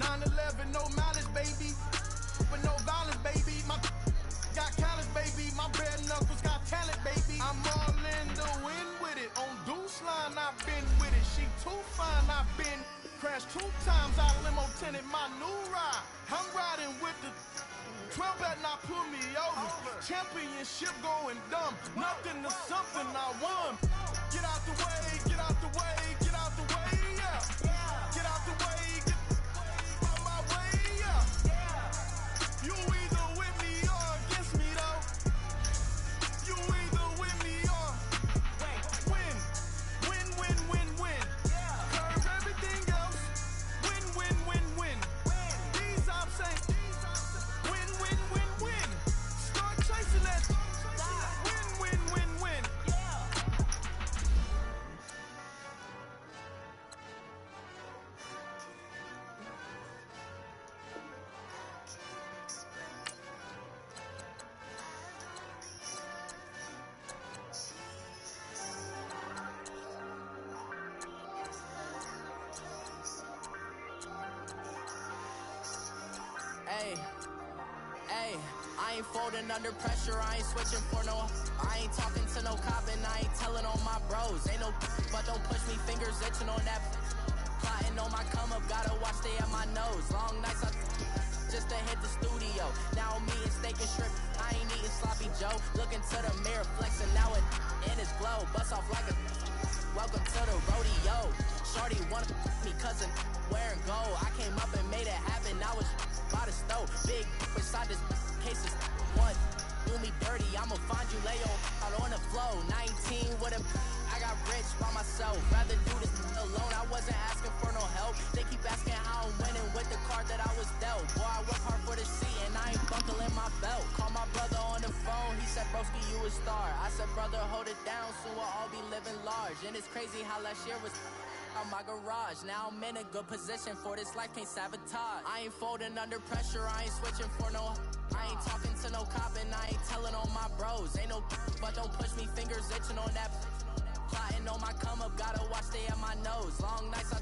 9/11, no malice, baby. But no violence, baby. My got callous, baby. My bare knuckles got talent, baby. I'm all in the wind with it. On deuce line, I've been with it. She too fine, I've been crashed 2 times. I limo tinted my new ride. I'm riding with the 12 better not pull me over. Championship going dumb. Nothing to something I won. Get out the way, get out the way, get out the way, yeah. Get out the way, get out my way, yeah. You either with me or against me, though. You either with me or win. Win, win, win, win. Curve everything else. Win, win, win, win. These I'm saying. Win, win, win, win. Start chasing that. Win, win, win, win. Hey, I ain't folding under pressure, I ain't switching for no. I ain't talking to no cop and I ain't telling on my bros. Ain't no but don't push me, fingers itching on that. Plotting on my come up, gotta watch stay at my nose. Long nights just to hit the studio. Now I'm eating steak and shrimp, I ain't eating sloppy Joe. Looking to the mirror, flexing now it in his glow. Bust off like a welcome to the rodeo. Shorty wanted me cousin wearing gold. I came up and made it happen, I was by the stove. Big beside this case is one. Do me dirty, I'ma find you lay out on the floor. 19 with a I got rich by myself. Rather do this alone, I wasn't asking for no help. They keep asking how I'm winning with the card that I was dealt. Boy, I work hard for the seat and I ain't buckling my belt. Call my brother on the phone, he said, broski, you a star. I said, brother, hold it down, soon we'll all be living large. And it's crazy how last year was out my garage. Now I'm in a good position for this life, can't sabotage. I ain't folding under pressure, I ain't switching for no. I ain't talking to no cop and I ain't telling on my bros. Ain't no but don't push me, fingers itching on that. Plotting on my come up, gotta watch stay at my nose. Long nights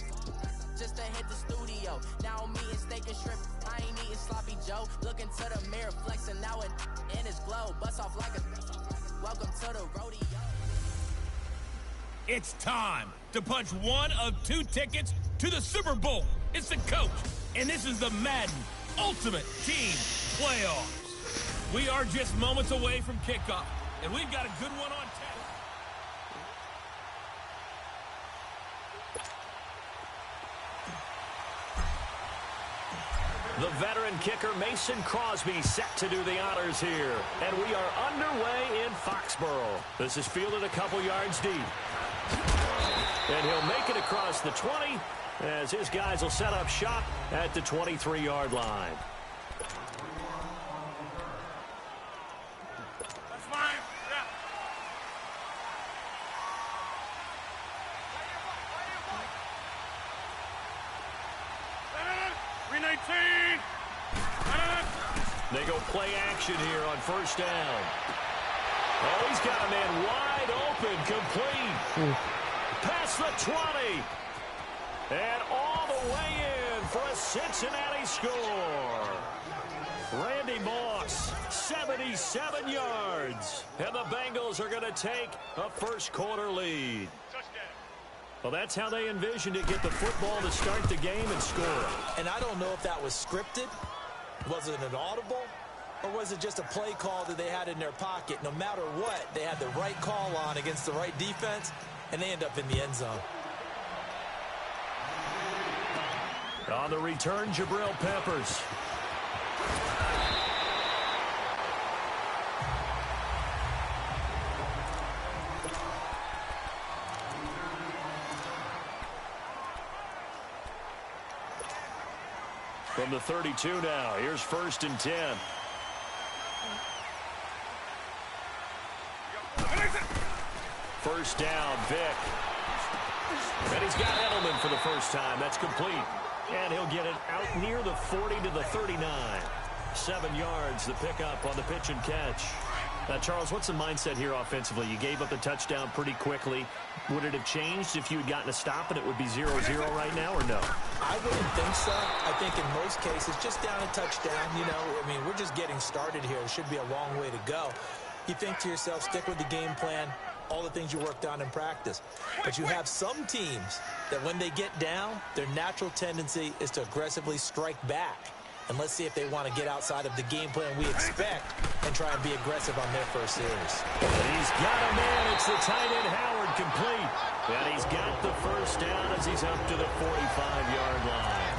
just to hit the studio. Now I'm eating steak and shrimp, I ain't eating sloppy Joe. Looking to the mirror, flexing now it in his glow. Bust off like a welcome to the rodeo. It's time to punch one of 2 tickets to the Super Bowl. It's the coach, and this is the Madden Ultimate Team Playoffs. We are just moments away from kickoff, and we've got a good one on tap. The veteran kicker Mason Crosby set to do the honors here. And we are underway in Foxborough. This is fielded a couple yards deep. And he'll make it across the 20 as his guys will set up shop at the 23-yard line. That's fine. Yeah. 319. They go play action here on first down. Oh, he's got a man wide open, complete. Past the 20. And all the way in for a Cincinnati score. Randy Moss, 77 yards. And the Bengals are going to take a first-quarter lead. Well, that's how they envisioned it, get the football to start the game and score. And I don't know if that was scripted. Was it an audible? Or was it just a play call that they had in their pocket? No matter what, they had the right call on against the right defense, and they end up in the end zone. On the return, Jabril Peppers. From the 32 now, here's 1st and 10. First down, Vick. And he's got Edelman for the first time. That's complete. And he'll get it out near the 40 to the 39. 7 yards, the pickup on the pitch and catch. Charles, what's the mindset here offensively? You gave up the touchdown pretty quickly. Would it have changed if you had gotten a stop and it would be 0-0 right now or no? I wouldn't think change some. I think in most cases, just down a touchdown, you know, I mean, we're just getting started here. It should be a long way to go. You think to yourself, stick with the game plan, all the things you worked on in practice. But you have some teams that when they get down, their natural tendency is to aggressively strike back. And let's see if they want to get outside of the game plan we expect and try and be aggressive on their first series. He's got a man. It's the tight end Howard, complete. And he's got the first down as he's up to the 45-yard line.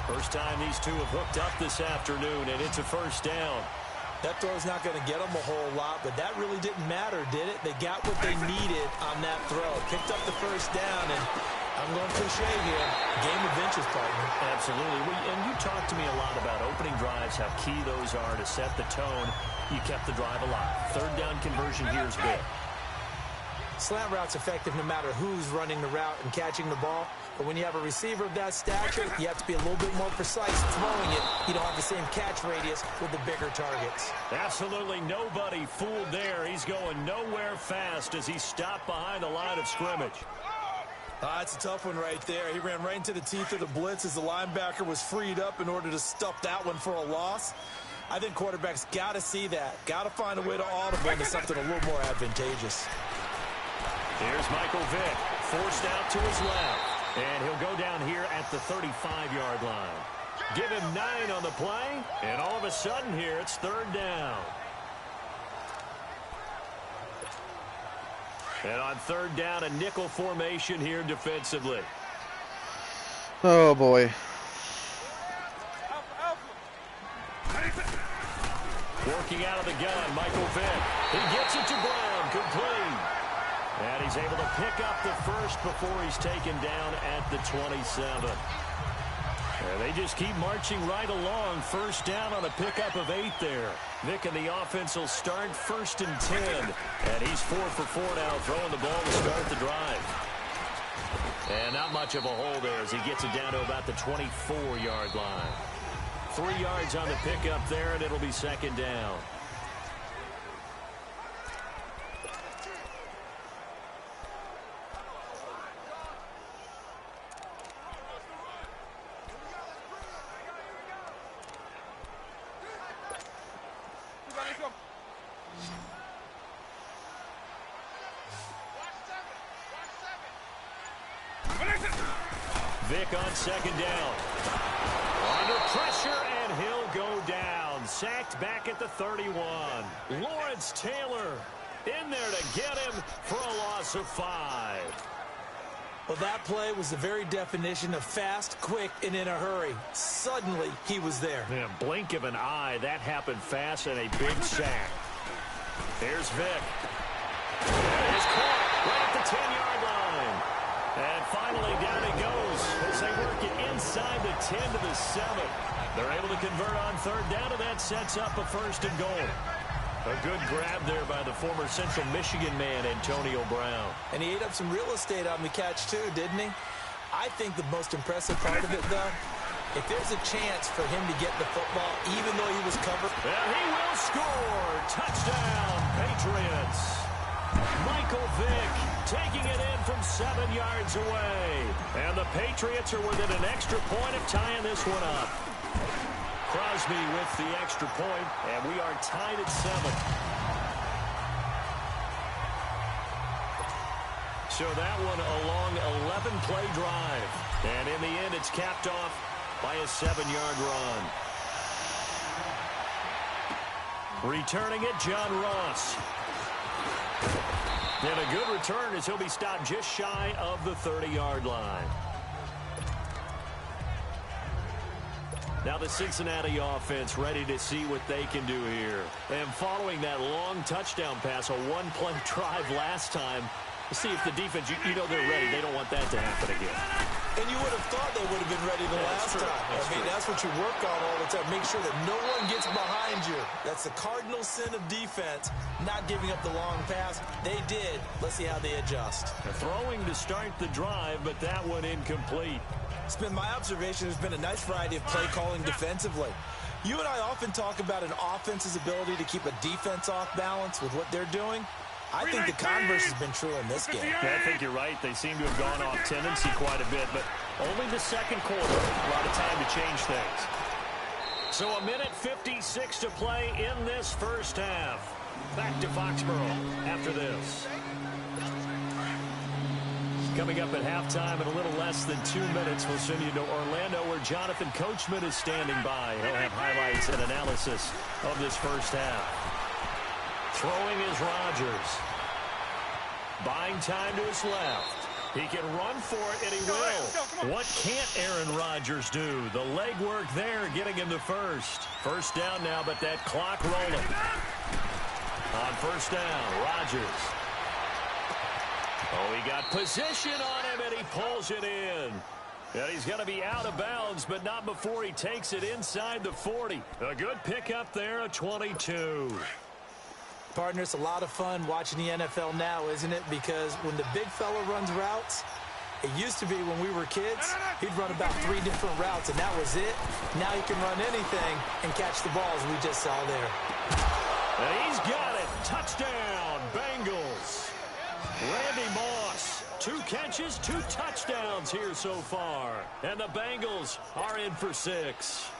First time these two have hooked up this afternoon, and it's a first down. That throw's not going to get them a whole lot, but that really didn't matter, did it? They got what they needed on that throw. Picked up the first down, and I'm going cliche here. Game of inches, partner. Absolutely. And you talked to me a lot about opening drives, how key those are to set the tone. You kept the drive alive. Third down conversion here is big. Slant route's effective no matter who's running the route and catching the ball. But when you have a receiver of that stature, you have to be a little bit more precise throwing it. You don't have the same catch radius with the bigger targets. Absolutely nobody fooled there. He's going nowhere fast as he stopped behind the line of scrimmage. That's a tough one right there. He ran right into the teeth of the blitz as the linebacker was freed up in order to stuff that one for a loss. I think quarterbacks got to see that. Got to find a way to audible into something a little more advantageous. Here's Michael Vick, forced out to his left. And he'll go down here at the 35-yard line. Give him 9 on the play, and all of a sudden here it's third down. And on third down, a nickel formation here defensively. Oh, boy. Working out of the gun, Michael Vick. He gets it to Brown, complete. And he's able to pick up the first before he's taken down at the 27. And they just keep marching right along. First down on a pickup of 8 there. Vick and the offense will start first and 10. And he's 4 for 4 now, throwing the ball to start the drive. And not much of a hole there as he gets it down to about the 24-yard line. 3 yards on the pickup there, and it'll be second down. Vick on second down. Under pressure, and he'll go down. Sacked back at the 31. Lawrence Taylor in there to get him for a loss of 5. Well, that play was the very definition of fast, quick, and in a hurry. Suddenly, he was there. In a blink of an eye, that happened fast and a big sack. Here's Vick. He's caught right at the 10-yard line. And finally, down he goes as they work it inside the 10 to the 7. They're able to convert on third down, and that sets up a first and goal. A good grab there by the former Central Michigan man, Antonio Brown. And he ate up some real estate on the catch, too, didn't he? I think the most impressive part of it, though, if there's a chance for him to get the football, even though he was covered. And he will score. Touchdown, Patriots. Michael Vick taking it in from 7 yards away. And the Patriots are within an extra point of tying this one up. Crosby with the extra point, and we are tied at 7. So that one a long 11-play drive. And in the end, it's capped off by a 7-yard run. Returning it, John Ross. And a good return as he'll be stopped just shy of the 30-yard line. Now the Cincinnati offense ready to see what they can do here. And following that long touchdown pass, a one-play drive last time, see if the defense, you know they're ready. They don't want that to happen again. And you would have thought they would have been ready the last time. That's what you work on all the time. Make sure that no one gets behind you. That's the cardinal sin of defense, not giving up the long pass. They did. Let's see how they adjust. They're throwing to start the drive, but that one incomplete. It's been my observation. There's been a nice variety of play calling defensively. You and I often talk about an offense's ability to keep a defense off balance with what they're doing. I think the converse has been true in this game. Yeah, I think you're right. They seem to have gone off tendency quite a bit, but Only the second quarter. A lot of time to change things. So a minute 56 to play in this first half. Back to Foxborough after this. Coming up at halftime in a little less than 2 minutes, we'll send you to Orlando where Jonathan Coachman is standing by. He'll have highlights and analysis of this first half. Throwing is Rodgers. Buying time to his left. He can run for it, and he will. What can't Aaron Rodgers do? The legwork there getting him to first. First down now, but that clock rolling. On first down, Rodgers. Oh, he got position on him, and he pulls it in. And he's going to be out of bounds, but not before he takes it inside the 40. A good pickup there, a 22. Partner, it's a lot of fun watching the NFL now, isn't it? Because when the big fella runs routes, it used to be when we were kids, he'd run about 3 different routes, and that was it. Now he can run anything and catch the balls we just saw there. And he's got it. Touchdown, Bengals. Randy Moss, 2 catches, 2 touchdowns here so far. And the Bengals are in for 6.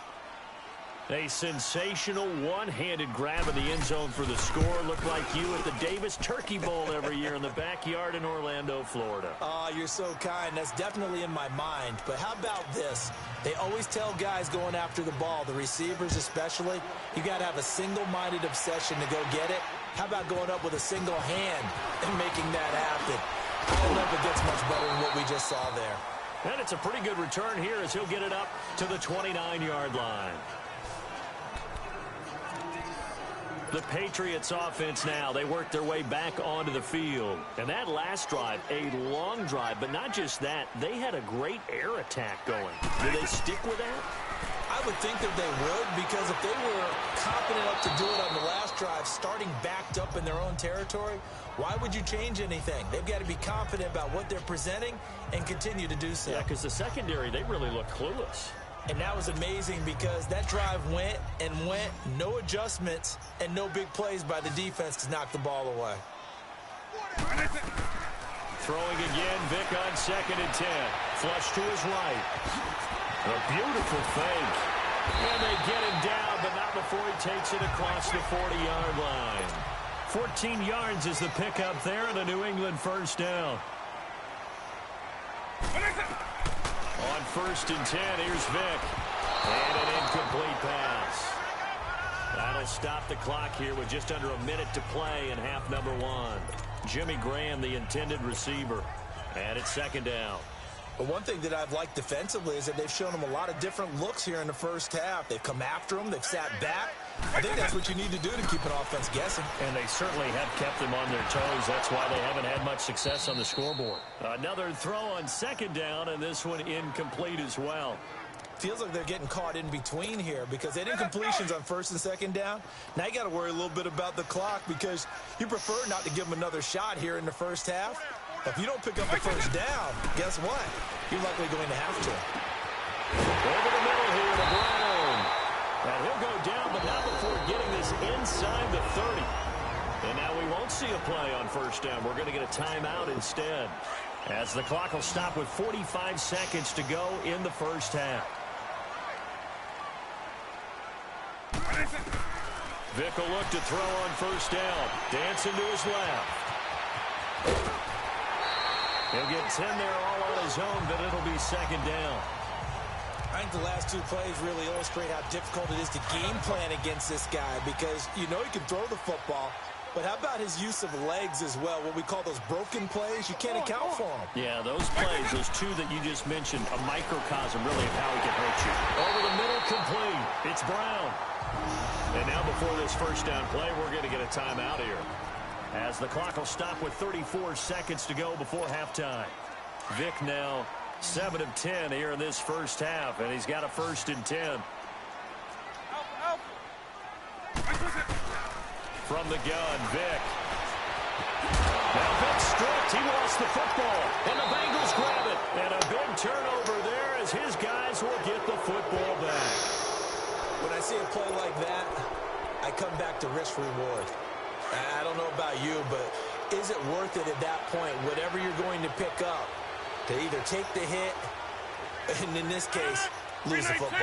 A sensational one-handed grab in the end zone for the score. Looked like you at the Davis Turkey Bowl every year in the backyard in Orlando, Florida. Oh, you're so kind. That's definitely in my mind. But how about this? They always tell guys going after the ball, the receivers especially, you got to have a single-minded obsession to go get it. How about going up with a single hand and making that happen? I don't know if it gets much better than what we just saw there. And it's a pretty good return here as he'll get it up to the 29-yard line. The Patriots offense now, they work their way back onto the field. And that last drive, a long drive, but not just that, they had a great air attack going. Do they stick with that? I would think that they would, because if they were confident enough to do it on the last drive, starting backed up in their own territory, why would you change anything? They've got to be confident about what they're presenting and continue to do so. Yeah, because the secondary, they really look clueless. And that was amazing because that drive went and went, no adjustments, and no big plays by the defense to knock the ball away. Throwing again, Vic on 2nd and 10. Flush to his right. A beautiful fake. And they get him down, but not before he takes it across the 40-yard line. 14 yards is the pickup there, and a New England first down. On 1st and 10, here's Vic. And an incomplete pass. That'll stop the clock here with just under a minute to play in half number 1. Jimmy Graham, the intended receiver. And it's 2nd down. But one thing that I've liked defensively is that they've shown him a lot of different looks here in the first half. They've come after him. They've sat back. I think that's what you need to do to keep an offense guessing. And they certainly have kept them on their toes. That's why they haven't had much success on the scoreboard. Another throw on 2nd down, and this one incomplete as well. Feels like they're getting caught in between here because they did incompletions on 1st and 2nd down. Now you got to worry a little bit about the clock because you prefer not to give them another shot here in the first half. If you don't pick up the first down, guess what? You're likely going to have to. Over the middle here to Brown. And he'll go down, but not before getting this inside the 30. And now we won't see a play on 1st down. We're going to get a timeout instead, as the clock will stop with 45 seconds to go in the first half. Vic will look to throw on 1st down. Dancing to his left. He'll get 10 there all on his own, but it'll be 2nd down. I think the last 2 plays really illustrate how difficult it is to game plan against this guy because you know he can throw the football, but how about his use of legs as well? What we call those broken plays, you can't account for them. Yeah, those plays, those 2 that you just mentioned, a microcosm really of how he can hurt you. Over the middle, complete. It's Brown. And now before this first down play, we're going to get a timeout here, as the clock will stop with 34 seconds to go before halftime. Vic now 7 of 10 here in this first half, and he's got a 1st and 10. From the gun, Vic. Now Vic stripped. He lost the football, and the Bengals grab it. And a big turnover there as his guys will get the football back. When I see a play like that, I come back to risk-reward. I don't know about you, but is it worth it at that point, whatever you're going to pick up, to either take the hit And in this case, lose the football.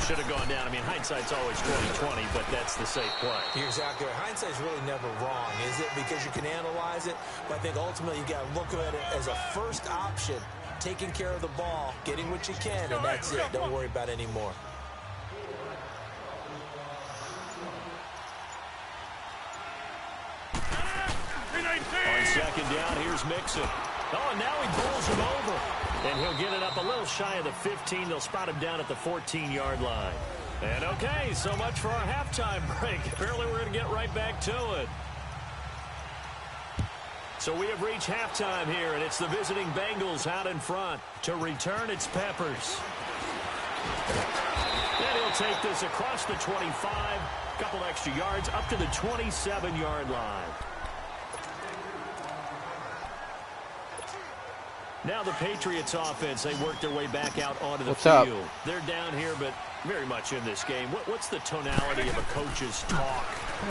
Should have gone down. I mean, hindsight's always 20/20, but that's the safe play. You're exactly right. Hindsight's really never wrong, is it? Because you can analyze it, but I think ultimately you got to look at it as a first option, taking care of the ball, getting what you can, and that's it. Don't worry about it anymore. On second down, here's Mixon. Oh, and now he pulls him over. And he'll get it up a little shy of the 15. They'll spot him down at the 14-yard line. And okay, so much for our halftime break. Apparently we're going to get right back to it. So we have reached halftime here, and it's the visiting Bengals out in front. To return, it's Peppers. And he'll take this across the 25, a couple extra yards, up to the 27-yard line. Now the Patriots offense, they work their way back out onto the field. Up? They're down here, but very much in this game. What's the tonality of a coach's talk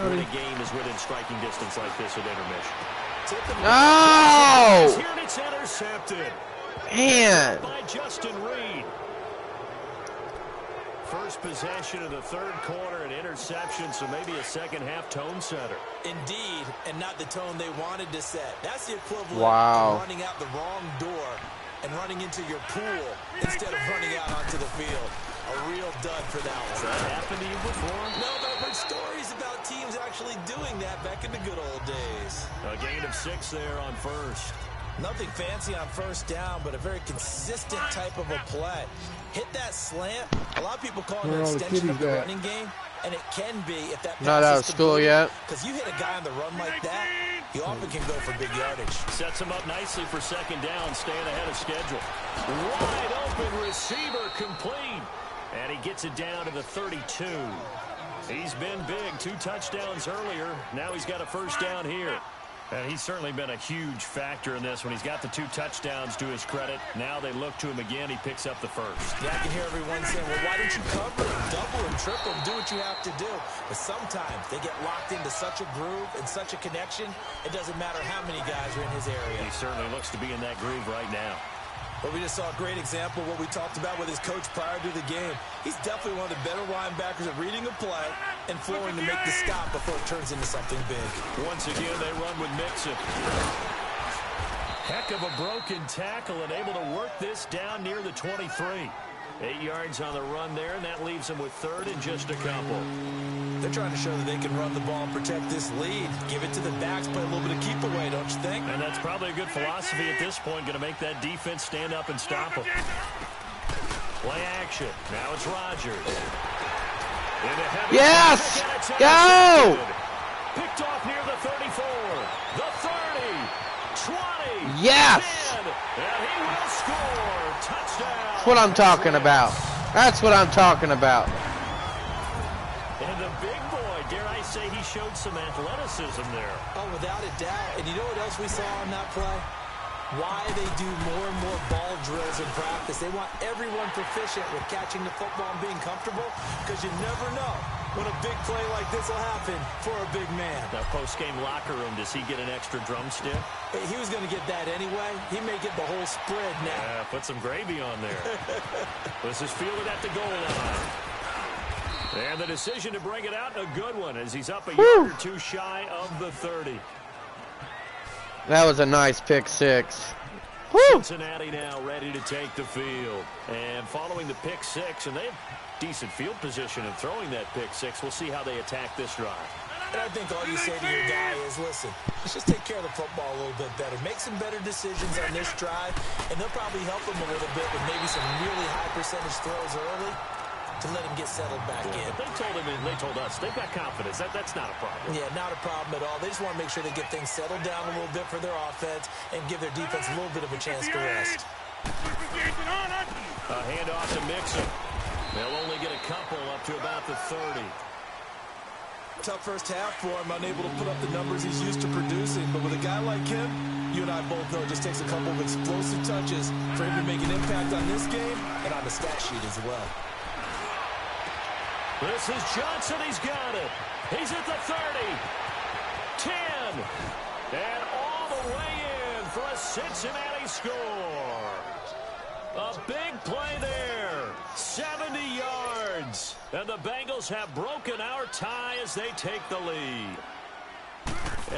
when a game is within striking distance like this at intermission? No! Here and it's intercepted. Man. By Justin Reed. First possession of the third quarter, an interception, so maybe a second-half tone setter. Indeed, and not the tone they wanted to set. That's the equivalent Wow. of running out the wrong door and running into your pool instead of running out onto the field. A real dud for that one. Has that happened to you before? No, but I've heard stories about teams actually doing that back in the good old days. A gain of 6 there on first. Nothing fancy on first down, but a very consistent type of a play. Hit that slant. A lot of people call it an extension of the running game, and it can be if that Not out of school yet. Because you hit a guy on the run like that, you often can go for big yardage. Sets him up nicely for second down, staying ahead of schedule. Wide open receiver complete. And he gets it down to the 32. He's been big. 2 touchdowns earlier. Now he's got a first down here. And he's certainly been a huge factor in this when he's got the 2 touchdowns to his credit. Now they look to him again. He picks up the first. Yeah, I can hear everyone saying, well, why don't you cover him, double him, triple him, do what you have to do. But sometimes they get locked into such a groove and such a connection, it doesn't matter how many guys are in his area. He certainly looks to be in that groove right now. But we just saw a great example of what we talked about with his coach prior to the game. He's definitely one of the better linebackers at reading a play and flowing to make the stop before it turns into something big. Once again, they run with Mixon. Heck of a broken tackle and able to work this down near the 23. 8 yards on the run there, and that leaves them with third and just a couple. They're trying to show that they can run the ball and protect this lead. Give it to the backs, play a little bit of keep away, don't you think? And that's probably a good philosophy at this point, going to make that defense stand up and stop them. Play action. Now it's Rodgers. Yes! Go! Picked off near the 34, the 30, 20, Yes! 10, and he will score. Touchdown. That's what I'm talking about. That's what I'm talking about. And the big boy, dare I say, he showed some athleticism there. Oh, without a doubt. And you know what else we saw on that play? Why they do more and more ball drills in practice. They want everyone proficient with catching the football and being comfortable, because you never know when a big play like this will happen for a big man. That post-game locker room, does he get an extra drumstick? He was going to get that anyway. He may get the whole spread now. Yeah, put some gravy on there. This is fielded at the goal line. And the decision to bring it out, a good one, as he's up a yard or 2 shy of the 30. That was a nice pick 6. Woo! Cincinnati now ready to take the field. And following the pick 6, and they have decent field position in throwing that pick 6. We'll see how they attack this drive. And I think all you say to your guy is, listen, let's just take care of the football a little bit better. Make some better decisions on this drive, and they'll probably help him a little bit with maybe some really high percentage throws early to let him get settled back in. But they told him, and they told us, they've got confidence. That's not a problem. Yeah, not a problem at all. They just want to make sure they get things settled down a little bit for their offense and give their defense a little bit of a chance to rest. A handoff to Mixon. They'll only get a couple up to about the 30. Tough first half for him, unable to put up the numbers he's used to producing. But with a guy like him, you and I both know it just takes a couple of explosive touches for him to make an impact on this game and on the stat sheet as well. This is Johnson. He's got it. He's at the 30. 10. And all the way in for a Cincinnati score. A big play there. 70 yards. And the Bengals have broken our tie as they take the lead.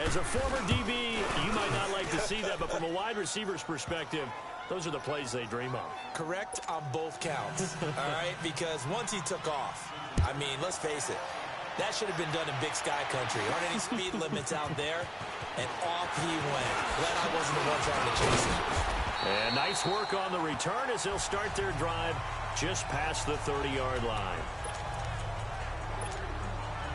As a former DB, you might not like to see that, but from a wide receiver's perspective, those are the plays they dream of. Correct on both counts, all right? Because once he took off, I mean, let's face it, that should have been done in Big Sky Country. Aren't any speed limits out there? And off he went. Glad I wasn't the one trying to chase him. And nice work on the return as they'll start their drive just past the 30-yard line.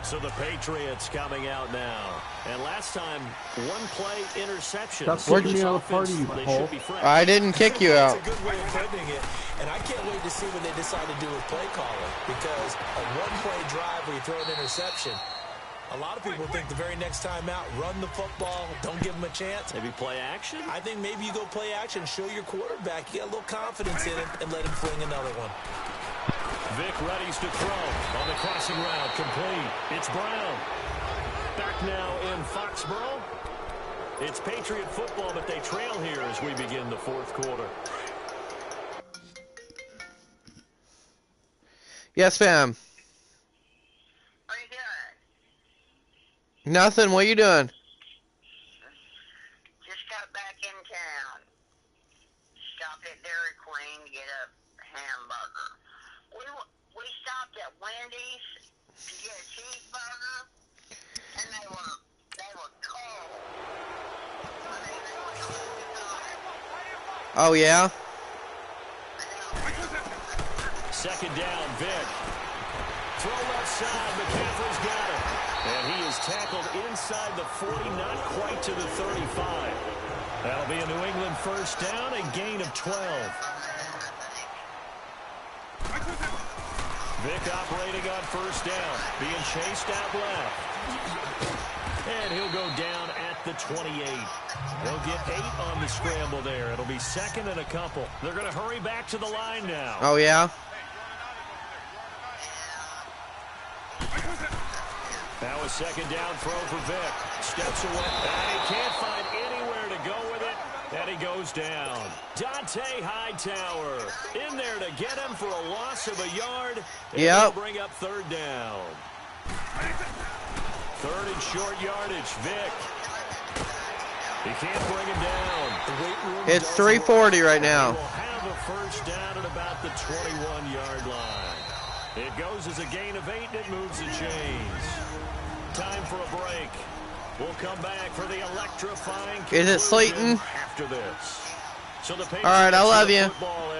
So the Patriots coming out now. And last time, one play interception. Stop kicking me out of the party, you hole. I didn't kick you out. That's a good way of putting it. And I can't wait to see what they decide to do with play calling. Because a one-play drive where you throw an interception, a lot of people think the very next time out, run the football, don't give them a chance. Maybe play action? I think maybe you go play action, show your quarterback you got a little confidence in him, and let him fling another one. Vic readies to throw on the crossing route, complete. It's Brown. Back now in Foxborough. It's Patriot football, but they trail here as we begin the fourth quarter. Yes, fam. What are you doing? Nothing. What are you doing? Just got back in town. Stopped at Dairy Queen to get a hamburger. We stopped at Wendy's to get a cheeseburger, and they were cold. I mean, they were cold. Oh, yeah? Second down, Vic. Throw left side, McCaffrey's got it. And he is tackled inside the 40, not quite to the 35. That'll be a New England first down, a gain of 12. Vic operating on first down, being chased out left. And he'll go down at the 28. They'll get 8 on the scramble there. It'll be second and a couple. They're going to hurry back to the line now. Oh, yeah? Now a second down throw for Vic. Steps away. And he can't find anywhere to go with it. And he goes down. Dante Hightower in there to get him for a loss of a yard. And yep. Bring up third down. Third and short yardage. Vic. He can't bring him down. It's 3:40 right now. He will have a first down at about the 21-yard line. It goes as a gain of 8, and it moves the chains. Time for a break. We'll come back for the electrifying Is it Slayton? After this. So the all right, I love you.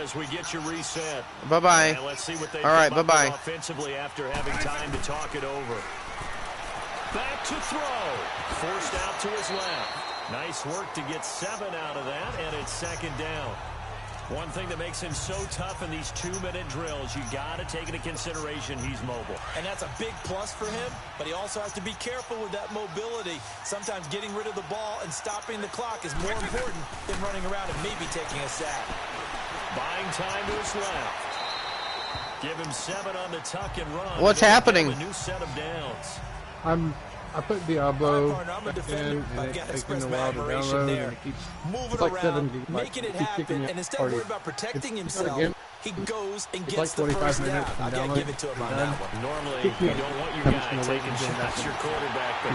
As we get you reset. Bye-bye. And let's see what they all right, bye-bye. Offensively after having time to talk it over. Back to throw. Forced out to his left. Nice work to get 7 out of that, and it's second down. One thing that makes him so tough in these 2-minute drills, you got to take into consideration he's mobile. And that's a big plus for him, but he also has to be careful with that mobility. Sometimes getting rid of the ball and stopping the clock is more important than running around and maybe taking a sack. Buying time to his left. Give him 7 on the tuck and run. What's happening? A new set of downs. I put Diablo I'm a in, defender. and I've it's got taking a while to admiration download, there. and it keeps, Moving it's like around, 70, making it keeps kicking happen, me and instead of party. worrying about protecting himself, again. he goes and It's gets like the 45 first down. minutes I and got to download, give it to him on done. that one. Normally, Kick me you out. don't want your I'm guy just gonna wait taking and get back shots, your quarterback, but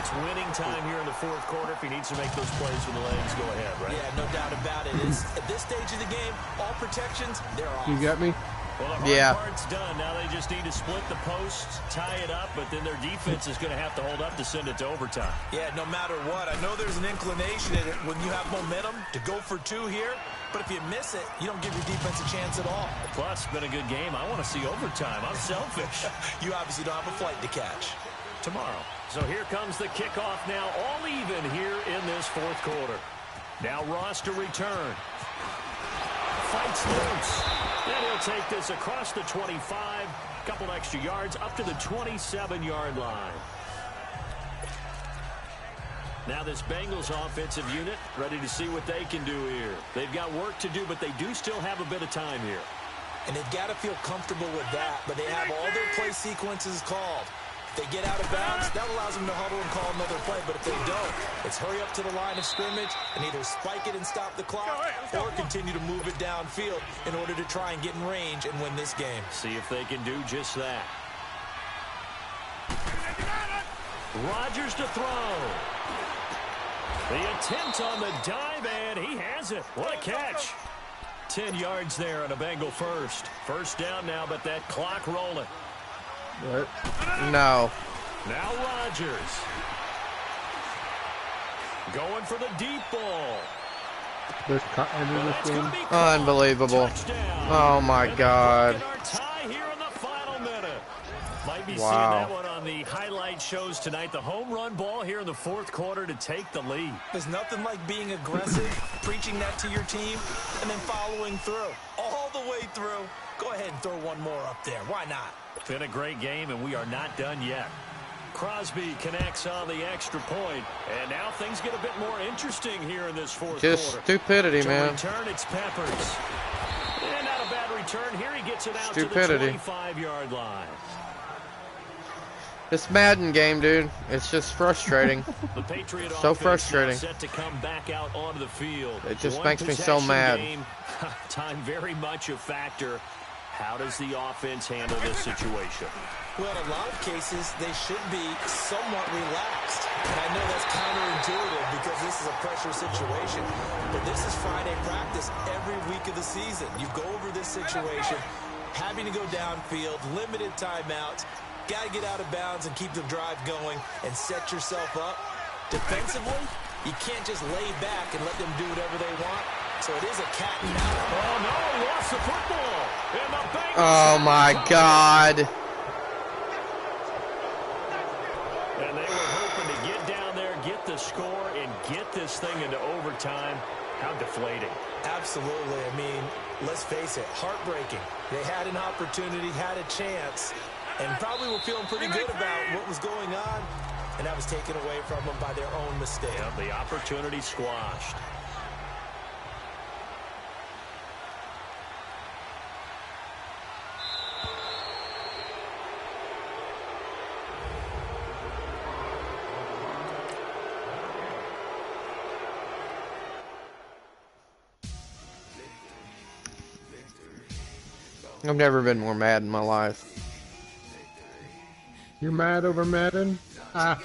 it's winning time here in the fourth quarter. If he needs to make those plays with the legs, go ahead, right? Yeah, no doubt about it. It's, at this stage of the game, all protections, they're off. You got me? Well, the hard Yeah. part's done. Now they just need to split the posts, tie it up, but then their defense is going to have to hold up to send it to overtime. Yeah, no matter what. I know there's an inclination in it when you have momentum to go for 2 here, but if you miss it, you don't give your defense a chance at all. Plus, it's been a good game. I want to see overtime. I'm selfish. You obviously don't have a flight to catch. Tomorrow. So here comes the kickoff now, all even here in this fourth quarter. Now Ross to return. Fights loose. And he'll take this across the 25. Couple extra yards up to the 27-yard line. Now this Bengals offensive unit ready to see what they can do here. They've got work to do, but they do still have a bit of time here. And they've got to feel comfortable with that, but they have all their play sequences called. They get out of bounds, that allows them to huddle and call another play. But if they don't, it's hurry up to the line of scrimmage and either spike it and stop the clock or continue to move it downfield in order to try and get in range and win this game. See if they can do just that. Rodgers to throw. The attempt on the dive, and he has it. What a catch. 10 yards there on a Bengal first. First down now, but that clock rolling. What? No. Now Rodgers. Going for the deep ball. There's cotton in this game. Unbelievable. Oh my God. Might be seeing Wow. that one on the highlight shows tonight. The home run ball here in the fourth quarter to take the lead. There's nothing like being aggressive, preaching that to your team, and then following through. All the way through. Go ahead and throw one more up there. Why not? Been a great game, and we are not done yet. Crosby connects on the extra point, and now things get a bit more interesting here in this fourth Just quarter. stupidity, To man. return, it's Peppers. And not a bad return. Here he gets it out Stupidity. to the 25-yard line. This Madden game, dude, it's just frustrating. The Patriot So offense frustrating. now set to come back out onto the field. It just One makes me so possession mad. game. Time very much a factor. How does the offense handle this situation? Well, in a lot of cases, they should be somewhat relaxed. And I know that's counterintuitive because this is a pressure situation. But this is Friday practice every week of the season. You go over this situation, having to go downfield, limited timeouts, got to get out of bounds and keep the drive going and set yourself up. Defensively, you can't just lay back and let them do whatever they want. So it is a cat and mouse. Oh, no, he lost the football. And the Bengals Oh my God. And they were hoping to get down there, get the score, and get this thing into overtime. How deflating. Absolutely. I mean, let's face it, heartbreaking. They had an opportunity, had a chance, and probably were feeling pretty good about what was going on, and that was taken away from them by their own mistake. Yep, the opportunity squashed. I've never been more mad in my life. You're mad over Madden? Ah.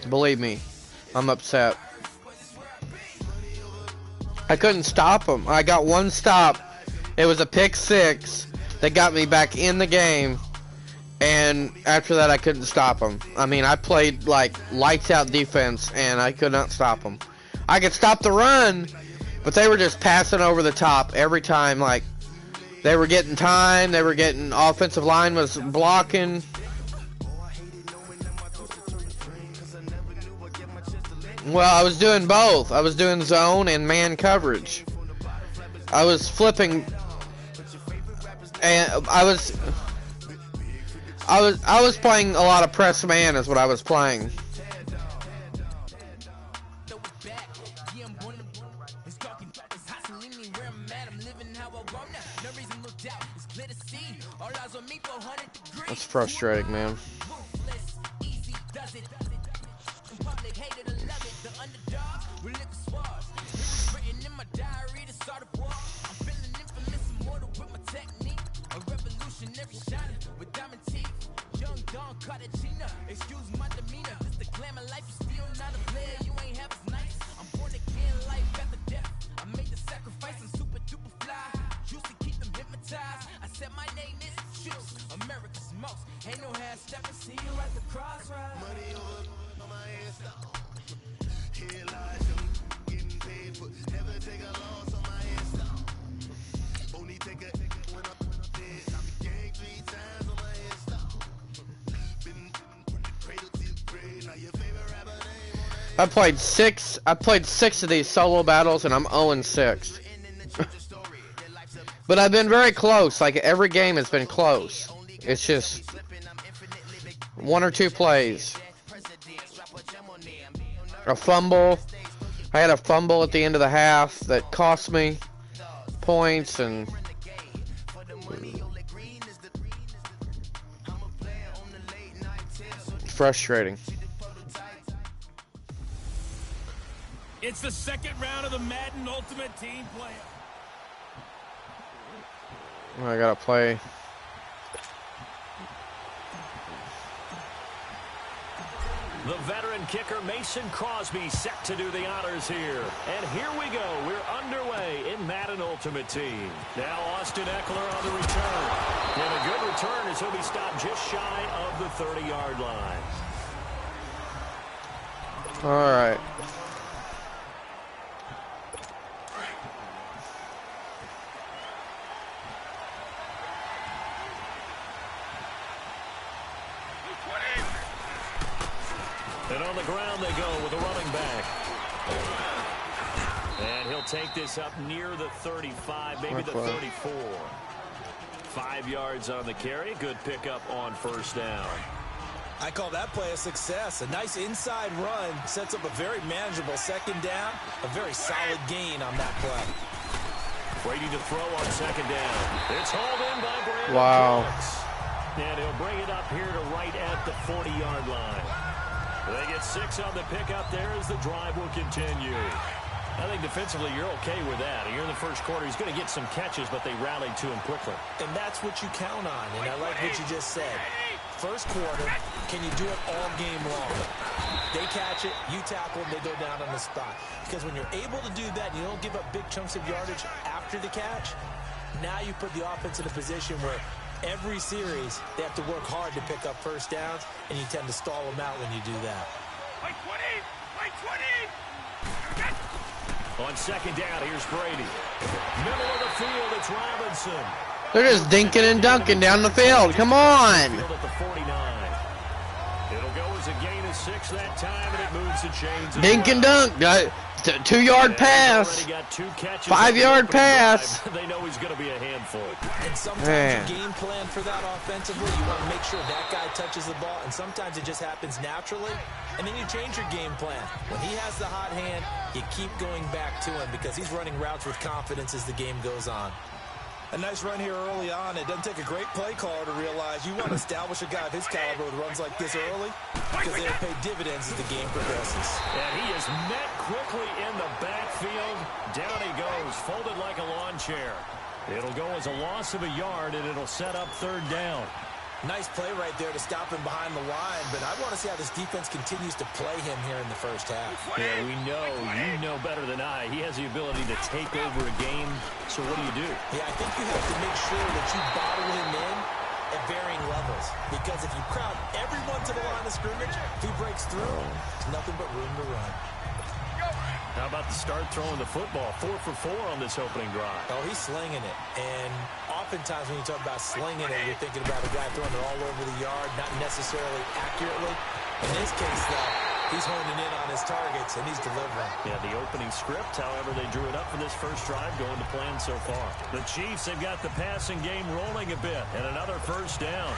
Believe me, I'm upset. I couldn't stop him. I got one stop. It was a pick six that got me back in the game. And after that, I couldn't stop him. I mean, I played like lights out defense, and I could not stop him. I could stop the run, but they were just passing over the top every time. Like, they were getting time. They were getting, offensive line was blocking. Well, I was doing both. I was doing zone and man coverage. I was flipping, and I was playing a lot of press man is what I was playing. That's frustrating, man. I played six of these solo battles, and I'm 0-6. But I've been very close. Like, every game has been close. It's just one or two plays. A fumble, I had a fumble at the end of the half that cost me points, and frustrating. It's the second round of the Madden Ultimate Team Playoff. I gotta play. The veteran kicker Mason Crosby set to do the honors here. And here we go. We're underway in Madden Ultimate Team. Now Austin Eckler on the return. And a good return as he'll be stopped just shy of the 30-yard line. All right. And on the ground they go with a running back. And he'll take this up near the 35, maybe the 34. 5 yards on the carry. Good pickup on first down. I call that play a success. A nice inside run sets up a very manageable second down. A very solid gain on that play. Brady to throw on second down. It's hauled in by Brandon Wow. And he'll bring it up here to right at the 40-yard line. They get 6 on the pickup there as the drive will continue. I think defensively you're okay with that. Here in the first quarter, he's going to get some catches, but they rallied to him quickly. And that's what you count on, and I like what you just said. First quarter, can you do it all game long? They catch it, you tackle them, they go down on the spot. Because when you're able to do that and you don't give up big chunks of yardage after the catch, now you put the offense in a position where every series, they have to work hard to pick up first downs, and you tend to stall them out when you do that. On second down, here's Brady. Middle of the field, it's Robinson. They're just dinking and dunking down the field. Come on. At the 49. It'll go as a gain of 6 that time, and it moves the chains. Dink and dunk. 2-yard pass. 5-yard pass. They know he's going to be a handful. And sometimes you game plan for that offensively. You want to make sure that guy touches the ball, and sometimes it just happens naturally. And then you change your game plan. When he has the hot hand, you keep going back to him because he's running routes with confidence as the game goes on. A nice run here early on. It doesn't take a great play caller to realize you want to establish a guy of his caliber with runs like this early because they'll pay dividends as the game progresses. And he is met quickly in the backfield. Down he goes, folded like a lawn chair. It'll go as a loss of a yard, and it'll set up third down. Nice play right there to stop him behind the line, but I want to see how this defense continues to play him here in the first half. Yeah, we know. You know better than I. He has the ability to take over a game, so what do? Yeah, I think you have to make sure that you bottle him in at varying levels, because if you crowd everyone to the line of scrimmage, if he breaks through, there's nothing but room to run. How about the start throwing the football? 4 for 4 on this opening drive. Oh, he's slinging it. And oftentimes when you talk about slinging it, you're thinking about a guy throwing it all over the yard, not necessarily accurately. In this case, though, he's honing in on his targets, and he's delivering. Yeah, the opening script, however, they drew it up for this first drive, going to plan so far. The Chiefs have got the passing game rolling a bit, and another first down.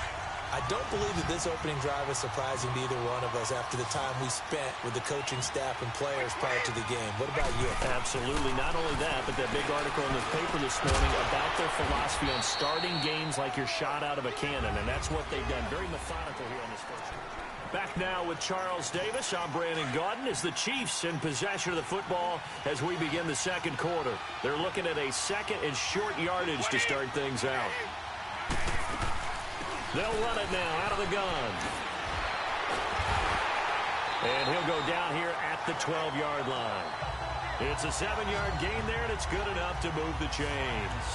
I don't believe that this opening drive is surprising to either one of us after the time we spent with the coaching staff and players prior to the game. What about you? Absolutely. Not only that, but that big article in the paper this morning about their philosophy on starting games like you're shot out of a cannon, and that's what they've done. Very methodical here on this first one. Back now with Charles Davis. I'm Brandon Gaudin as the Chiefs in possession of the football as we begin the second quarter. They're looking at a second and short yardage to start things out. They'll run it now out of the gun. And he'll go down here at the 12-yard line. It's a 7-yard gain there, and it's good enough to move the chains.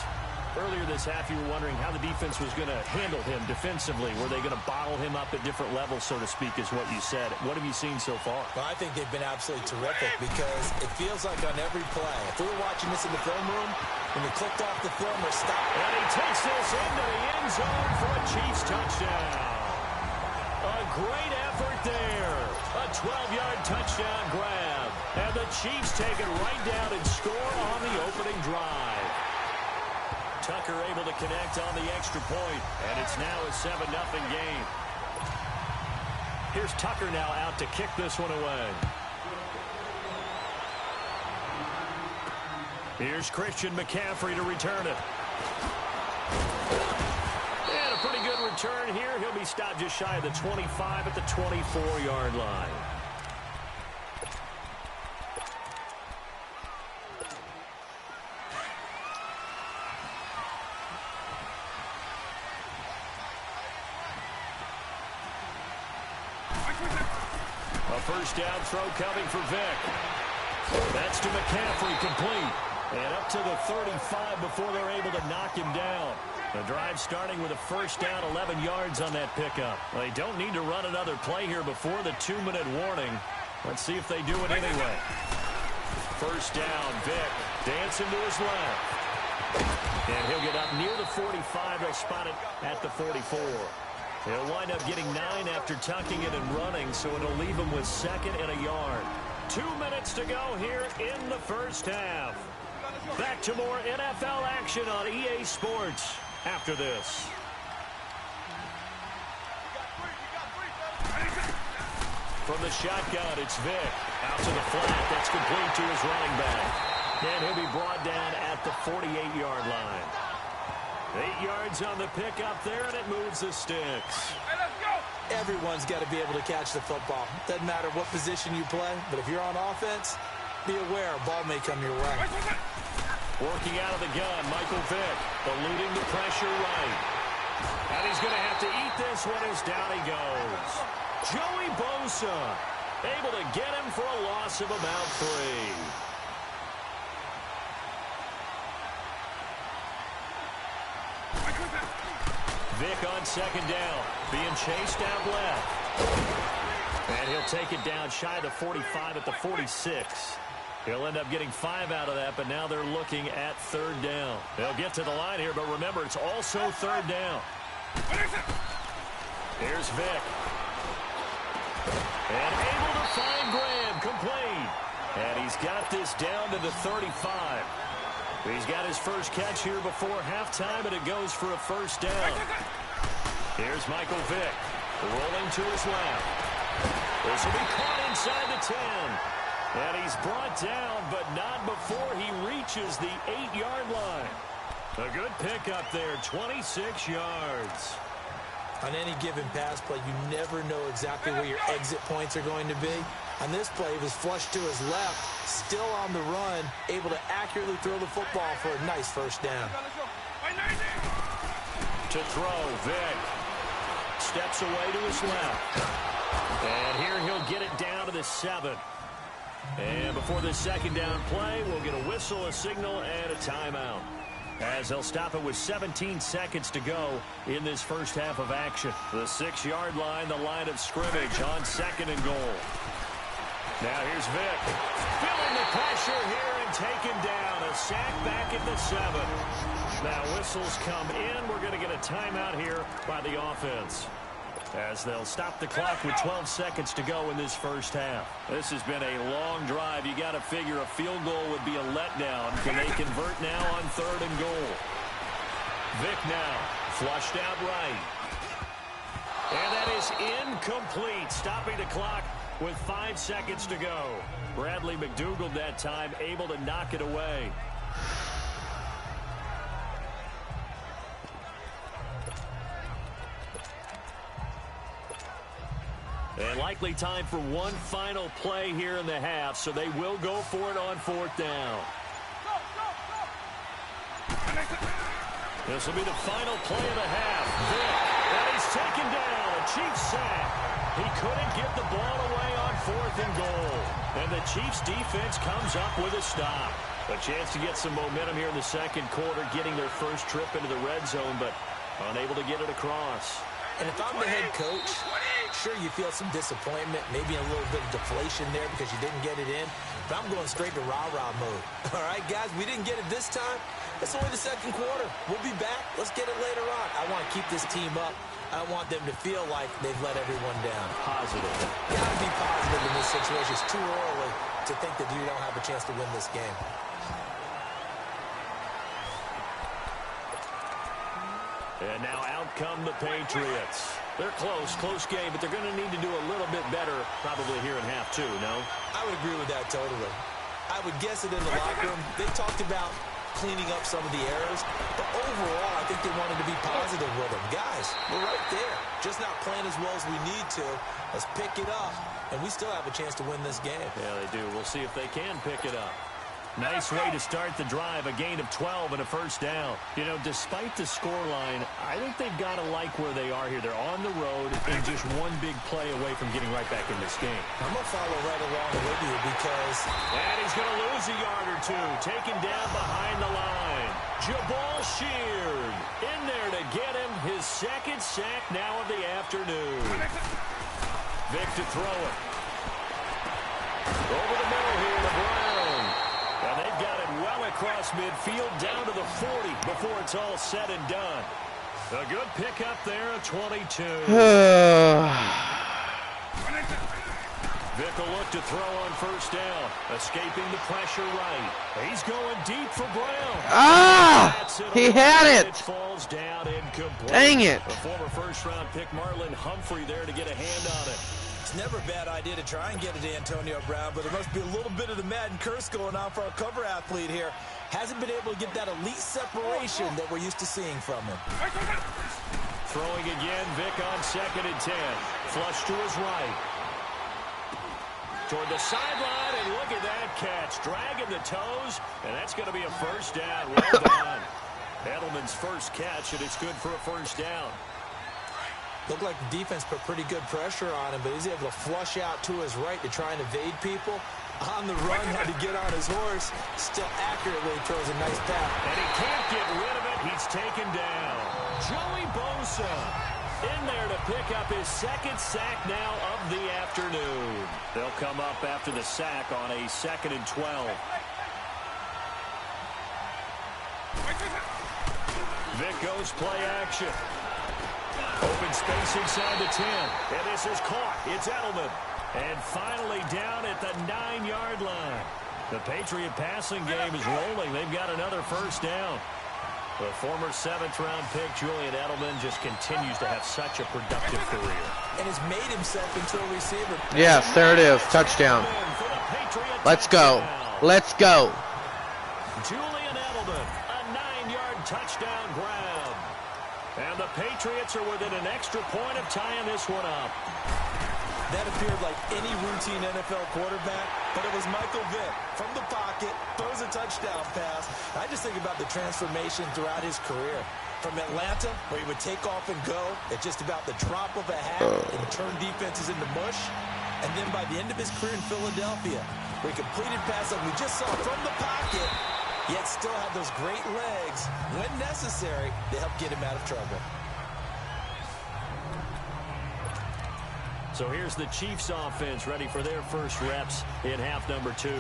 Earlier this half, you were wondering how the defense was going to handle him defensively. Were they going to bottle him up at different levels, so to speak, is what you said. What have you seen so far? Well, I think they've been absolutely terrific because it feels like on every play, if we were watching this in the film room, when we clicked off the film or stopped, and he takes this into the end zone for a Chiefs touchdown. A great effort there. A 12-yard touchdown grab. And the Chiefs take it right down and score on the opening drive. Tucker able to connect on the extra point, and it's now a 7-0 game. Here's Tucker now out to kick this one away. Here's Christian McCaffrey to return it. And a pretty good return here. He'll be stopped just shy of the 25 at the 24-yard line. A first down throw coming for Vic. That's to McCaffrey, complete. And up to the 35 before they're able to knock him down. The drive starting with a first down, 11 yards on that pickup. They don't need to run another play here before the 2-minute warning. Let's see if they do it anyway. First down, Vic dancing to his left. And he'll get up near the 45. They'll spot it at the 44. He'll wind up getting 9 after tucking it and running, so it'll leave him with 2nd and a yard. 2 minutes to go here in the first half. Back to more NFL action on EA Sports after this. From the shotgun, it's Vic. Out to the flat. That's complete to his running back. And he'll be brought down at the 48-yard line. 8 yards on the pickup there, and it moves the sticks. Everyone's got to be able to catch the football. Doesn't matter what position you play, but if you're on offense, be aware a ball may come your way. Working out of the gun, Michael Vick, eluding the pressure right. And he's going to have to eat this one as down he goes. Joey Bosa able to get him for a loss of about 3. Vick on second down, being chased out left. And he'll take it down shy of the 45 at the 46. He'll end up getting 5 out of that, but now they're looking at 3rd down. They'll get to the line here, but remember, it's also 3rd down. Here's Vick. And able to find Graham, complete. And he's got this down to the 35. He's got his first catch here before halftime, and it goes for a first down. Here's Michael Vick, rolling to his left. This will be caught inside the 10. And he's brought down, but not before he reaches the 8-yard line. A good pickup there, 26 yards. On any given pass play, you never know exactly where your exit points are going to be. On this play, he was flushed to his left, still on the run, able to accurately throw the football for a nice first down. To throw, Vick steps away to his left. And here he'll get it down to the 7. And before the second down play, we'll get a whistle, a signal, and a timeout. As they'll stop it with 17 seconds to go in this first half of action. The 6-yard line, the line of scrimmage on 2nd and goal. Now here's Vick. Feeling the pressure here and taken down. A sack back at the 7. Now whistles come in. We're going to get a timeout here by the offense, as they'll stop the clock with 12 seconds to go in this first half. This has been a long drive. You got to figure a field goal would be a letdown. Can they convert now on 3rd and goal? Vick now, flushed out right. And that is incomplete, stopping the clock with 5 seconds to go. Bradley McDougald that time able to knock it away. And likely time for one final play here in the half, so they will go for it on 4th down. This will be the final play of the half. Vick, and he's taken down. A Chiefs sack. He couldn't get the ball away on 4th and goal. And the Chiefs defense comes up with a stop. A chance to get some momentum here in the second quarter, getting their first trip into the red zone, but unable to get it across. And if I'm the head coach, sure, you feel some disappointment, maybe a little bit of deflation there because you didn't get it in. But I'm going straight to rah-rah mode. All right, guys, we didn't get it this time. It's only the second quarter. We'll be back. Let's get it later on. I want to keep this team up. I want them to feel like they've let everyone down. Positive. Got to be positive in this situation. It's too early to think that you don't have a chance to win this game. And now out come the Patriots. They're close game, but they're going to need to do a little bit better probably here in half 2, no? I would agree with that totally. I would guess it in the locker room. They talked about cleaning up some of the errors, but overall, I think they wanted to be positive with them. Guys, we're right there. Just not playing as well as we need to. Let's pick it up, and we still have a chance to win this game. Yeah, they do. We'll see if they can pick it up. Nice way to start the drive, a gain of 12 and a first down. You know, despite the scoreline, I think they've got to like where they are here. They're on the road and just one big play away from getting right back in this game. I'm going to follow right along with you because... And he's going to lose a yard or two, taken down behind the line. Jabal Sheard in there to get him his second sack now of the afternoon. Vic to throw it. Over the middle here to Brown. And they've got it well across midfield down to the 40 before it's all said and done. A good pickup there at 22. Vic will look to throw on first down. Escaping the pressure right. He's going deep for Brown. He had it. It falls down incomplete. Dang it. The former first-round pick Marlon Humphrey there to get a hand on it. It's never a bad idea to try and get it to Antonio Brown, but there must be a little bit of the Madden curse going on for our cover athlete here. Hasn't been able to get that elite separation that we're used to seeing from him. Throwing again, Vic on 2nd and 10. Flush to his right. Toward the sideline, and look at that catch. Dragging the toes, and that's going to be a first down. Well done. Edelman's first catch, and it's good for a first down. Looked like the defense put pretty good pressure on him, but he's able to flush out to his right to try and evade people. On the run, had to get on his horse. Still accurately throws a nice pass. And he can't get rid of it. He's taken down. Joey Bosa in there to pick up his second sack now of the afternoon. They'll come up after the sack on a 2nd and 12. Vic goes play action. Open space inside the 10. And this is caught. It's Edelman. And finally down at the 9-yard line. The Patriot passing game is rolling. They've got another first down. The former 7th-round pick, Julian Edelman, just continues to have such a productive career. And has made himself into a receiver. Yes, there it is. Touchdown. Let's go. Let's go. Julian Edelman, a 9-yard touchdown grab. And the Patriots are within an extra point of tying this one up. That appeared like any routine NFL quarterback, but it was Michael Vick from the pocket, throws a touchdown pass. I just think about the transformation throughout his career. From Atlanta, where he would take off and go at just about the drop of a hat and turn defenses into mush. And then by the end of his career in Philadelphia, where he completed passes like we just saw from the pocket, yet still had those great legs, when necessary, to help get him out of trouble. So here's the Chiefs offense ready for their first reps in half number 2.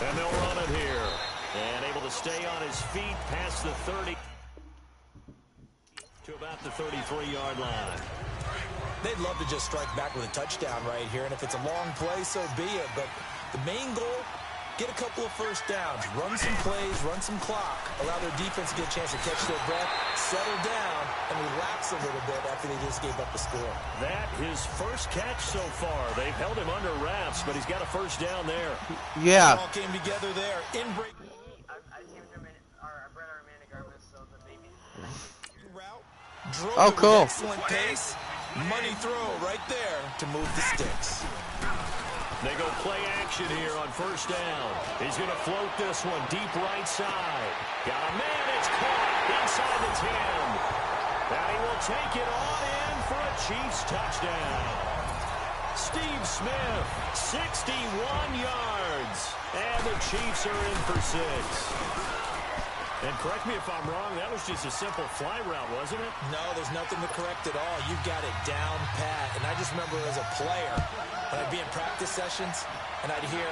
And they'll run it here. And able to stay on his feet past the 30 to about the 33-yard line. They'd love to just strike back with a touchdown right here, and if it's a long play, so be it. But the main goal, get a couple of first downs, run some plays, run some clock, allow their defense to get a chance to catch their breath, settle down, and relax a little bit after they just gave up the score. That his first catch so far. They've held him under wraps, but he's got a first down there. Yeah. It all came together there. In break. Oh, cool. Excellent pace. Money throw right there to move the sticks. They go play action here on first down. He's going to float this one deep right side. Got a man. It's caught inside the 10. And he will take it on in for a Chiefs touchdown. Steve Smith, 61 yards. And the Chiefs are in for 6. And correct me if I'm wrong, that was just a simple fly route, wasn't it? No, there's nothing to correct at all. You've got it down pat. And I just remember as a player, when I'd be in practice sessions, and I'd hear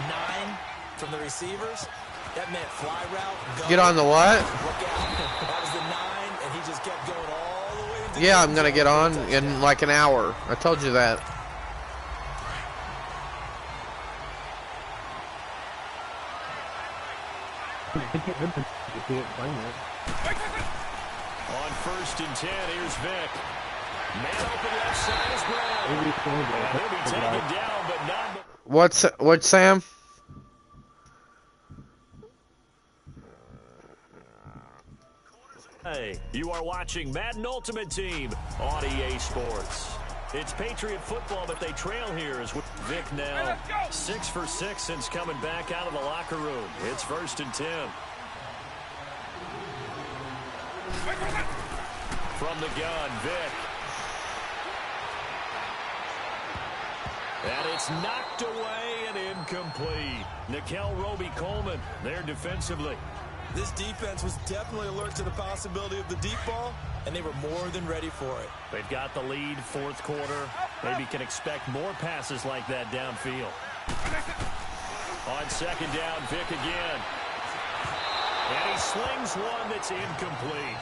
9 from the receivers, that meant fly route, go. Get on the what? Look out. That was the 9, and he just kept going all the way into Yeah, I'm going to get on in like an hour. I told you that. On 1st and 10, here's Vic. Man open left side is Brown. And he'll be taken down, but not... What's Sam? Hey, you are watching Madden Ultimate Team on EA Sports. It's Patriot football, but they trail here as Vic now 6 for 6 since coming back out of the locker room. It's 1st and 10. From the gun, Vic. And it's knocked away and incomplete. Nickel Roby-Coleman there defensively. This defense was definitely alert to the possibility of the deep ball, and they were more than ready for it. They've got the lead, 4th quarter. Maybe can expect more passes like that downfield. On 2nd down, Vic again. And he slings one that's incomplete.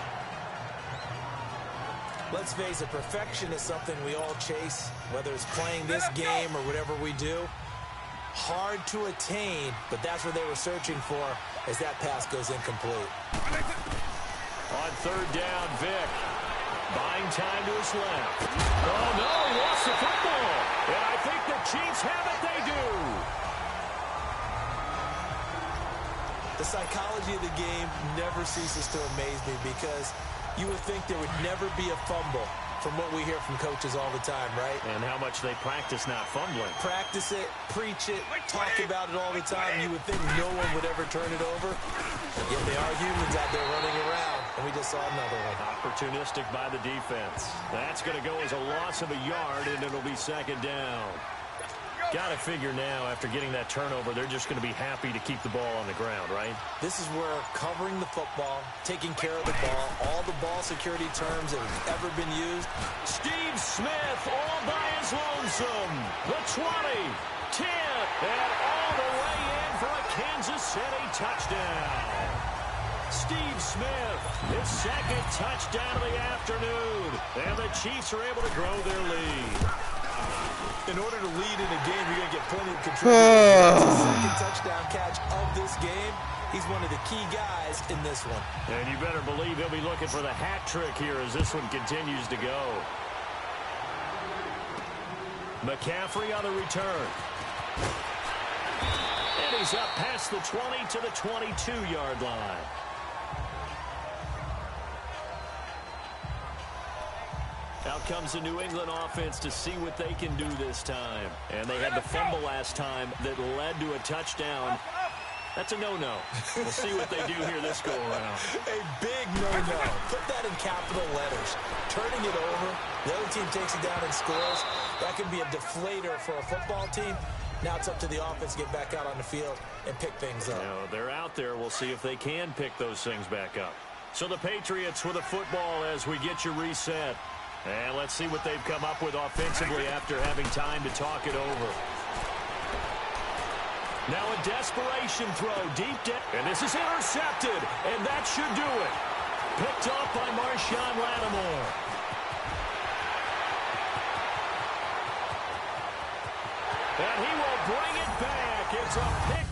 Let's face it, perfection is something we all chase, whether it's playing this game or whatever we do. Hard to attain, but that's what they were searching for as that pass goes incomplete. On 3rd down, Vic. Buying time to his left. Oh, no, he lost the football. And I think the Chiefs have it. They do. The psychology of the game never ceases to amaze me because you would think there would never be a fumble from what we hear from coaches all the time, right? And how much they practice not fumbling. Practice it, preach it, talk about it all the time. You would think no one would ever turn it over. Yet they are humans out there running around, and we just saw another one. Opportunistic by the defense. That's going to go as a loss of a yard, and it'll be 2nd down. Got to figure now, after getting that turnover, they're just going to be happy to keep the ball on the ground, right? This is where covering the football, taking care of the ball, all the ball security terms that have ever been used. Steve Smith all by his lonesome. The 20, 10, and all the way in for a Kansas City touchdown. Steve Smith, his 2nd touchdown of the afternoon. And the Chiefs are able to grow their lead. In order to lead in a game, you're going to get plenty of contributors. That's the 2nd touchdown catch of this game. He's one of the key guys in this one. And you better believe he'll be looking for the hat trick here as this one continues to go. McCaffrey on the return. And he's up past the 20 to the 22-yard line. Out comes the New England offense to see what they can do this time. And they had the fumble last time that led to a touchdown. That's a no-no. We'll see what they do here this go-around. A big no-no. Put that in capital letters. Turning it over, the other team takes it down and scores. That can be a deflator for a football team. Now it's up to the offense to get back out on the field and pick things up. You know, they're out there. We'll see if they can pick those things back up. So the Patriots with the football as we get you reset. And let's see what they've come up with offensively after having time to talk it over. Now a desperation throw deep down. And this is intercepted. And that should do it. Picked off by Marshawn Lattimore. And he will bring it back. It's a pick.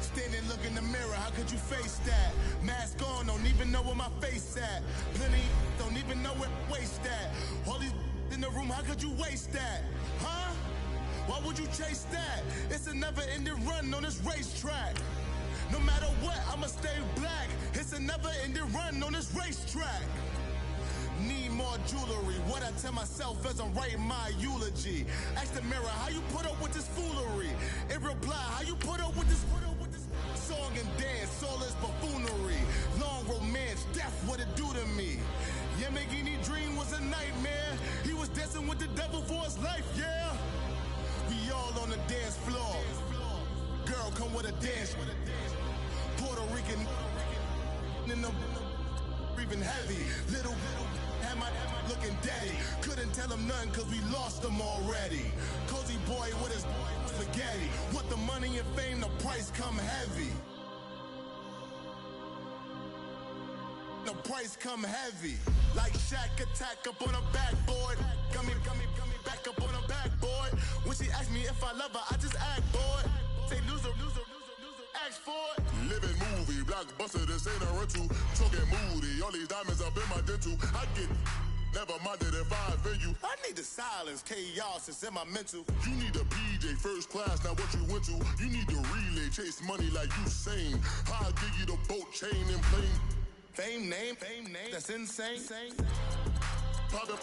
Standing, look in the mirror, how could you face that? Mask on, don't even know where my face at. Plenty, don't even know where waste at. All these in the room, how could you waste that? Huh? Why would you chase that? It's a never-ending run on this racetrack. No matter what, I'ma stay black. It's a never-ending run on this racetrack. Need more jewelry. What I tell myself as I'm writing my eulogy. Ask the mirror, how you put up with this foolery? It reply, how you put up with this song and dance, all this buffoonery. Long romance, death, what it do to me. Yamagini dream was a nightmare. He was dancing with the devil for his life, yeah. We all on the dance floor. Girl, come with a dance. Puerto Rican in the breathing heavy. Little had my looking daddy. Couldn't tell him nothing cause we lost him already. Cozy boy with his spaghetti. With the money and fame, the price come heavy. The price come heavy. Like Shaq attack up on a backboard. Gummy back up on a backboard. When she asked me if I love her, I just act bored. Say loser, ask for it. Living movie, blockbuster, this ain't a rental. Talking moody, all these diamonds up in my dental. I get never minded if I offend you. I need the silence, chaos is in my mental. You need a PJ first class, not what you went to. You need the relay, chase money like you sane. I'll give you the boat chain and plane. Fame name, that's insane. Private.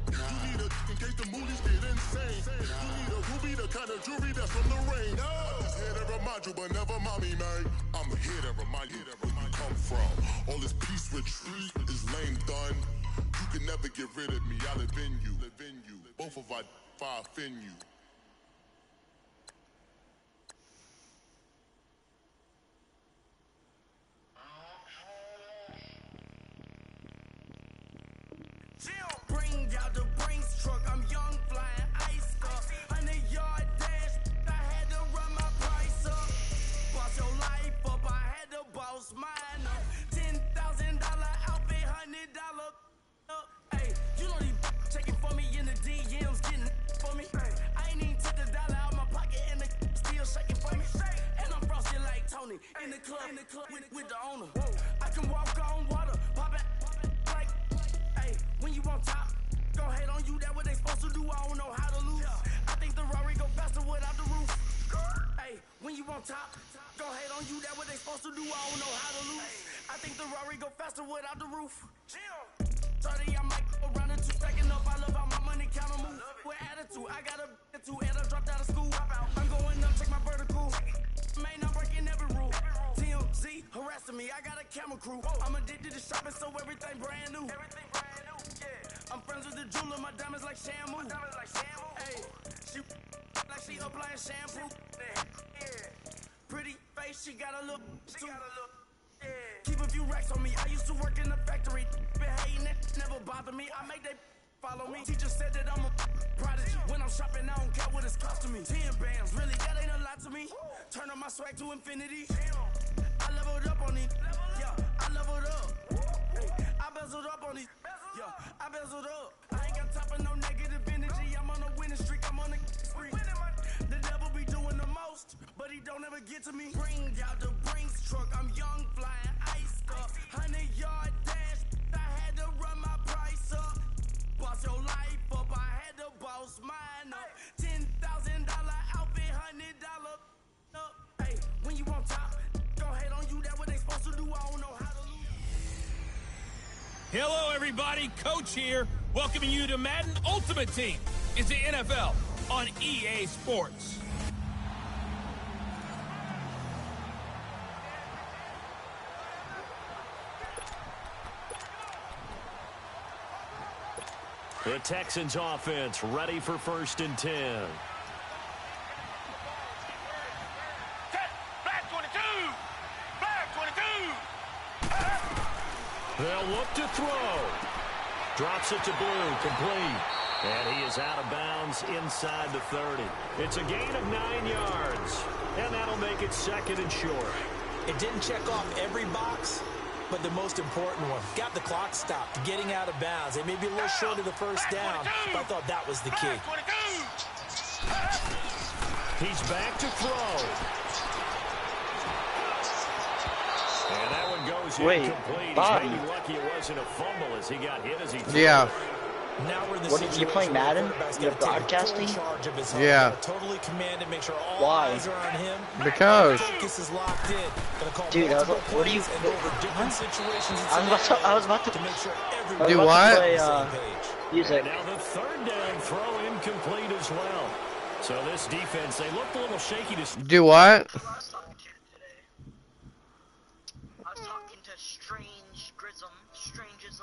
You need a in case the movies get insane. You need a ruby, the kind of jewelry that's from the rain. No. I'm just here to remind you, but never mommy, man. I'm here to remind you where you come from. All this peace retreat is lame done. You can never get rid of me. I live in you. Both of our fire offend you. Bring out the Brinks truck, I'm young, flying ice up. 100-yard dash, I had to run my price up. Boss your life up, I had to boss mine up. $10,000 outfit, $100 up. Hey, you know these checking for me in the DMs, getting for me. I ain't even took the dollar out my pocket and the still shaking for me. And I'm frosty like Tony in the club with the owner. I can walk on water, pop it like. When you on top, go hate on you, that what they supposed to do, I don't know how to lose. I think the Rari go faster without the roof. Hey, when you on top, go hate on you, that what they supposed to do, I don't know how to lose. I think the Rari go faster without the roof. 30, I might go around and 2 stacking up, I love how my money count on move. With attitude, I got a two and I dropped out of school. I'm going up, check my vertical. Man, I'm breaking every rule. TMZ harassing me, I got a camera crew. I'm addicted to shopping, so everything brand new. I'm friends with the jeweler, my diamonds like Shamu. Hey, she like she applying shampoo. Pretty face, she got a look. Keep a few racks on me. I used to work in the factory. Been hating it, never bother me. I make they follow me. Teacher said that I'm a prodigy. When I'm shopping, I don't care what it's costing me. 10 bands, really, that ain't a lot to me. Turn on my swag to infinity. I leveled up on these. Yeah, I leveled up. I bezeled up on these. Yeah, I bezeled up. I ain't got time for no negative energy. I'm on a winning streak. I'm on a spree. The devil be doing the most, but he don't ever get to me. Bring out the Brinks truck. I'm young, flying ice up. 100-yard dash. I had to run my price up. Boss your life up. I had to boss mine up. $10,000 outfit, $100 up. Hey, when you on top, go hate on you. That what they supposed to do. I don't know how to lose. Hello, everybody. Coach here, welcoming you to Madden Ultimate Team. It's the NFL on EA Sports. The Texans offense ready for 1st and 10. Black 22! Black 22! They'll look to throw. Drops it to Blue, complete. And he is out of bounds inside the 30. It's a gain of 9 yards. And that'll make it 2nd and short. It didn't check off every box, but the most important one. Got the clock stopped, getting out of bounds. It may be a little short of the first down, but I thought that was the key. He's back to throw. And that one goes incomplete. He's maybe lucky it wasn't a fumble as he got hit as he threw. Yeah. Now we're in the What, you playing Madden? You're broadcasting? Yeah. Totally commanded, make sure all Why? eyes are on him. Because. Focus is locked in. Gonna call Dude, what are you? and over different situations. I was about to make sure Do what? Play, music. Now the 3rd down throw incomplete as well. So this defense, they looked a little shaky to... Do what? I was talking to Strange Grism, Strangism.